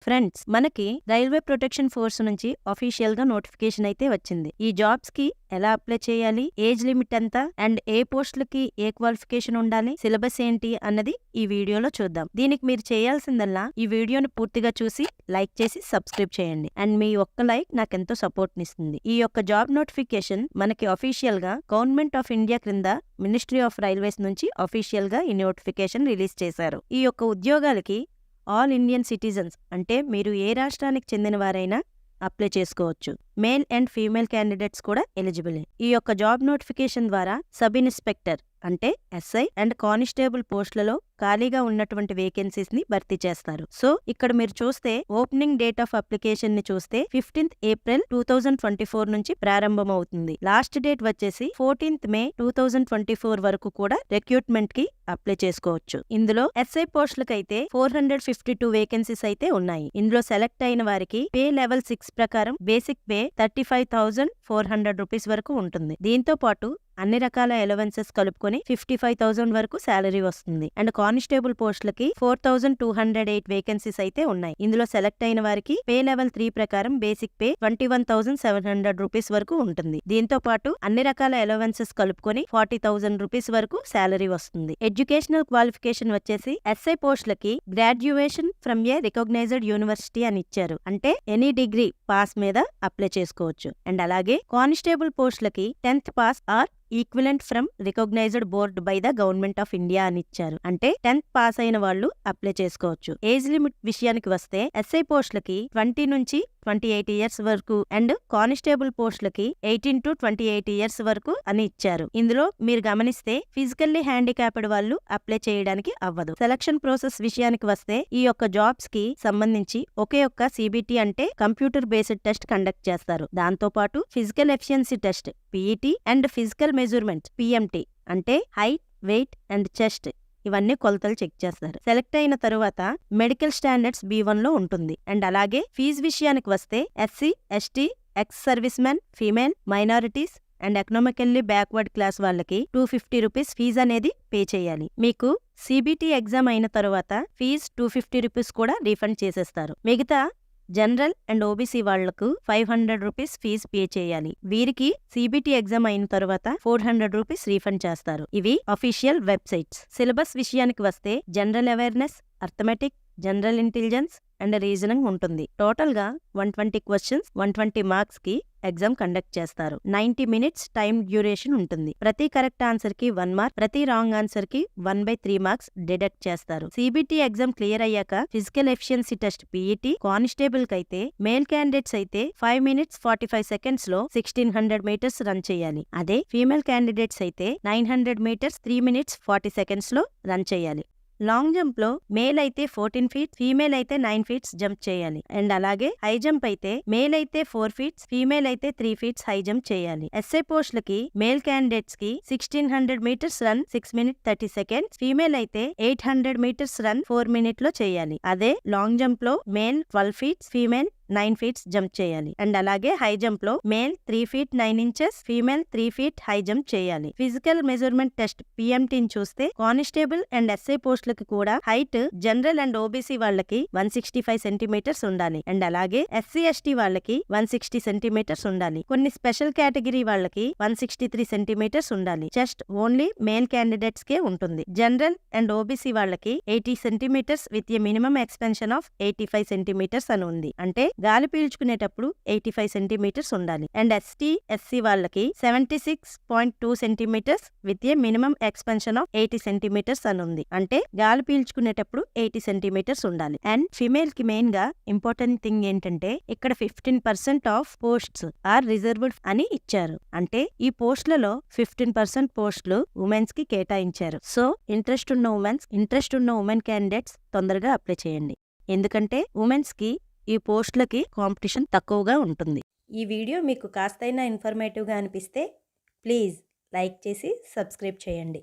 Friends, మనకి railway protection force నుంచి official గా నోటిఫికేషన్ అయితే వచ్చింది. ఈ జాబ్స్ కి ఎలా అప్లై చేయాలి, ఏజ్ లిమిట్ ఎంత, అండ్ ఏ పోస్టులకి ఏ క్వాలిఫికేషన్ ఉండాలి, సిలబస్ ఏంటి అన్నది ఈ వీడియోలో చూద్దాం. దీనికి మీరు చేయాల్సిందల్లా ఈ వీడియోని పూర్తిగా చూసి లైక్ చేసి సబ్స్క్రైబ్ చేయండి. అండ్ మీ ఒక్క లైక్ నాకెంతో సపోర్ట్ నిస్తుంది. ఈ యొక్క జాబ్ నోటిఫికేషన్ మనకి అఫీషియల్ గా గవర్నమెంట్ ఆఫ్ ఇండియా క్రింద మినిస్ట్రీ ఆఫ్ రైల్వేస్ నుంచి అఫీషియల్ గా ఈ నోటిఫికేషన్ రిలీజ్ చేశారు. ఈ యొక్క ఉద్యోగాలకి ఆల్ ఇండియన్ సిటిజన్స్ అంటే మీరు ఏ రాష్ట్రానికి చెందిన వారైనా అప్లై చేసుకోవచ్చు. మేల్ అండ్ ఫీమేల్ క్యాండిడేట్స్ కూడా ఎలిజిబుల్. ఈ యొక్క జాబ్ నోటిఫికేషన్ ద్వారా సబ్ ఇన్స్పెక్టర్ అంటే ఎస్ఐ అండ్ కానిస్టేబుల్ పోస్టులలో ఖాళీగా ఉన్నటువంటి వేకెన్సీస్ ని భర్తీ చేస్తారు. సో ఇక్కడ మీరు చూస్తే ఓపెనింగ్ డేట్ ఆఫ్ అప్లికేషన్ ని చూస్తే 15th April 2024 నుంచి ప్రారంభమవుతుంది. లాస్ట్ డేట్ వచ్చేసి 14th May 2024 వరకు కూడా రిక్రూట్మెంట్ కి అప్లై చేసుకోవచ్చు. ఇందులో ఎస్ఐ పోస్టులకైతే 452 వేకెన్సీస్ అయితే ఉన్నాయి. ఇందులో సెలెక్ట్ అయిన వారికి పే లెవెల్ 6 ప్రకారం బేసిక్ పే 35,400 రూపీస్ వరకు ఉంటుంది. దీంతో పాటు అన్ని రకాల అలవెన్సెస్ కలుపుకొని 55,000 వరకు శాలరీ వస్తుంది. అండ్ కానిస్టేబుల్ పోస్టులకి 4,208 వేకెన్సీస్ అయితే ఉన్నాయి. ఇందులో సెలెక్ట్ అయిన వారికి పే లెవెల్ 3 ప్రకారం బేసిక్ పే 21,700 రూపీస్ వరకు ఉంటుంది. దీంతో పాటు అన్ని రకాల అలవెన్సెస్ కలుపుకొని 40,000 రూపీస్ వరకు శాలరీ వస్తుంది. ఎడ్యుకేషనల్ క్వాలిఫికేషన్ వచ్చేసి ఎస్ఐ పోస్టులకి graduation from a recognised university అని ఇచ్చారు. అంటే ఎనీ డిగ్రీ పాస్ మీద అప్లై చేసుకోవచ్చు. అండ్ అలాగే కానిస్టేబుల్ పోస్టులకి 10th pass or equivalent from recognised board by the government of India అని ఇచ్చారు. అంటే 10th పాస్ అయిన వాళ్ళు అప్లై చేసుకోవచ్చు. ఏజ్ లిమిట్ విషయానికి వస్తే ఎస్ఐ పోస్టులకి 20 నుంచి 28 ఇయర్స్ వరకు అండ్ కానిస్టేబుల్ పోస్టులకి 18 to 28 ఇయర్స్ వరకు అని ఇచ్చారు. ఇందులో మీరు గమనిస్తే ఫిజికల్లీ హ్యాండిక్యాప్డ్ వాళ్ళు అప్లై చేయడానికి అవ్వదు. సెలక్షన్ ప్రాసెస్ విషయానికి వస్తే ఈ యొక్క జాబ్స్ కి సంబంధించి ఒకే ఒక్క CBT అంటే కంప్యూటర్ బేస్డ్ టెస్ట్ కండక్ట్ చేస్తారు. దాంతో పాటు physical efficiency test PET and physical measurement PMT అంటే హైట్, వెయిట్ అండ్ చెస్ట్ ఇవన్నీ కొలతలు చెక్ చేస్తారు. సెలెక్ట్ అయిన తరువాత మెడికల్ స్టాండర్డ్స్ B1 లో ఉంటుంది. అండ్ అలాగే ఫీజు విషయానికి వస్తే SC, ST, ex service men, female, minorities and economically backward class వాళ్ళకి 250 రూపీస్ ఫీజు అనేది పే చేయాలి. మీకు CBT ఎగ్జామ్ అయిన తరువాత ఫీజు 250 రూపీస్ కూడా రీఫండ్ చేసేస్తారు. మిగతా జనరల్ అండ్ OBC వాళ్లకు 500 రూపీస్ ఫీజు పే చేయాలి. వీరికి CBT ఎగ్జామ్ అయిన తరువాత 400 రూపీస్ రీఫండ్ చేస్తారు. ఇవి అఫీషియల్ వెబ్సైట్స్. సిలబస్ విషయానికి వస్తే general awareness, arithmetic, general intelligence and reasoning ఉంటుంది. టోటల్ గా 120 క్వశ్చన్స్ 120 మార్క్స్ కి ఎగ్జామ్ కండక్ట్ చేస్తారు. 90 minutes టైం డ్యూరేషన్ ఉంటుంది. ప్రతి కరెక్ట్ ఆన్సర్ కి 1 మార్క్, ప్రతి రాంగ్ ఆన్సర్ కి 1/3 మార్క్స్ డిడక్ట్ చేస్తారు. CBT ఎగ్జామ్ క్లియర్ అయ్యాక physical efficiency test PET constable కి అయితే మేల్ క్యాండిడేట్స్ అయితే 5 minutes 45 seconds లో 1600 meters రన్ చేయాలి. అదే ఫీమేల్ క్యాండిడేట్స్ అయితే 900 meters 3 minutes 40 seconds లో రన్ చేయాలి. లాంగ్ జంప్ లో మేల్ అయితే 14 feet, ఫీమేల్ అయితే 9 feet జంప్ చేయాలి. అండ్ అలాగే హై జంప్ అయితే మేల్ అయితే 4 feet, ఫీమేల్ అయితే 3 feet హై జంప్ చేయాలి. ఎస్ఐ పోస్టులకి మేల్ క్యాండిడేట్స్ కి 1600 meters run 6 minutes 30 seconds, female అయితే 800 meters రన్ 4 minutes లో చేయాలి. అదే లాంగ్ జంప్ లో male 12 feet, female 9 feet jump చేయాలి. అండ్ అలాగే హై జంప్ లో male 3 feet 9 inches, female 3 feet high jump చేయాలి. ఫిజికల్ మెజర్మెంట్ టెస్ట్ PMT చూస్తే కానిస్టేబుల్ అండ్ ఎస్ఐ పోస్టులకి కూడా హైట్ జనరల్ అండ్ OBC వాళ్ళకి 165 centimeters ఉండాలి. అండ్ అలాగే SC ST వాళ్ళకి 160 centimeters ఉండాలి. కొన్ని స్పెషల్ కేటగిరీ వాళ్ళకి 163 centimeters ఉండాలి. చెస్ట్ ఓన్లీ మేల్ క్యాండిడేట్స్ కే ఉంటుంది. జనరల్ అండ్ OBC వాళ్ళకి 80 centimeters with a minimum expansion of 85 centimeters అని ఉంది. అంటే గాలి పీల్చుకునేటప్పుడు 85 centimeters ఉండాలి. అండ్ ST SC వాళ్ళకి 76.2 centimeters with a minimum expansion of 80 centimeters అని ఉంది. అంటే గాలి పీల్చుకునేటప్పుడు 80 centimeters ఉండాలి. అండ్ ఫిమేల్ కి మెయిన్ గా ఇంపార్టెంట్ థింగ్ ఏంటంటే ఇక్కడ 15% ఆఫ్ పోస్ట్స్ ఆర్ రిజర్వ్డ్ అని ఇచ్చారు. అంటే ఈ పోస్టులలో 15% పోస్టులు ఉమెన్స్ కి కేటాయించారు. సో ఇంట్రెస్ట్ ఉన్న ఉమెన్ క్యాండిడేట్స్ తొందరగా అప్లై చేయండి. ఎందుకంటే ఉమెన్స్ కి ఈ పోస్టులకి కాంపిటీషన్ తక్కువగా ఉంటుంది. ఈ వీడియో మీకు కాస్తైనా ఇన్ఫర్మేటివ్గా అనిపిస్తే ప్లీజ్ లైక్ చేసి సబ్స్క్రైబ్ చేయండి.